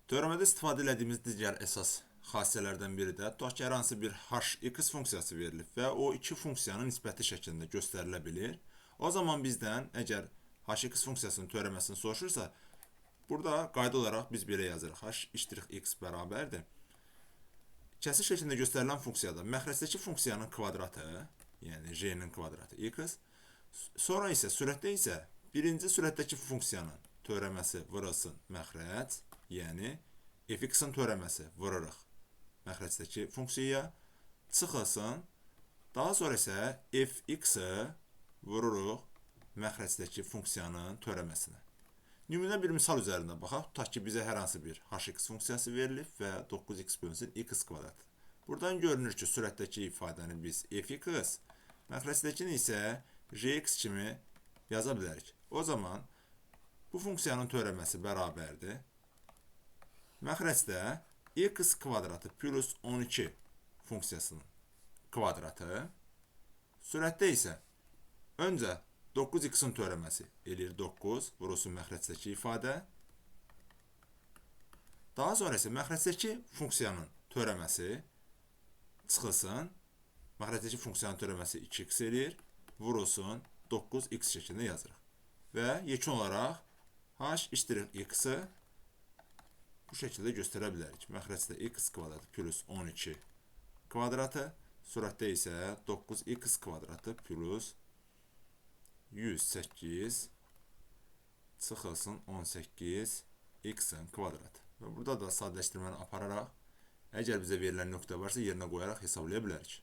Teoremdə istifadə etdiyimiz digər əsas xassələrdən biri də tutaq ki, hər hansı bir hx funksiyası verilib və o iki funksiyanın nisbəti şəklində göstərilə bilir. O zaman bizdən əgər hx funksiyasının teoreməsini soruşursa, burada qayda olaraq biz belə yazırıq. h(x) bərabərdir. Kəsik şəklində göstərilən funksiyada məxrəcdəki funksiyanın kvadratı, yəni j-nin kvadratı x, sonra isə sürətdə isə birinci sürətdəki funksiyanın teoreməsi vurulsun məxrəc, yəni f(x)-in teoreməsi vururuq məxrəcdəki funksiyaya, çıxılsın, daha sonra isə f(x)-i vururuq məxrəcdəki funksiyanın teoreməsinə. Nümunə bir misal üzərində baxaq. Tutaq ki, bizə hər hansı bir hx funksiyası verilib və 9x bölünsün x kvadrat. Buradan görünür ki, sürətdəki ifadəni biz f(x), məxrəcdəkini isə jx kimi yaza bilərik. O zaman bu funksiyanın teoreməsi bərabərdir. Məxrəcdə x kvadratı plus 12 funksiyasının kvadratı, sürətdə isə öncə 9x-in teoreməsi eləyir 9, vurulsun məxrəcdəki ifadə. Daha sonra isə məxrəcdəki funksiyanın teoreməsi çıxılsın, məxrəcdəki funksiyanın teoreməsi 2x eləyir, vurulsun 9x şəklində yazırıq. Və yekun olaraq h(x)-i bu şəkildə göstərə bilərik. Məxrəcdə x kvadratı plus 12 kvadratı, sürətdə isə 9x kvadratı plus 108 çıxılsın 18 x-in kvadratı. Və burada da sadələşdirməni apararaq, əgər bizə verilən nöqtə varsa, yerinə qoyaraq hesablaya bilərik.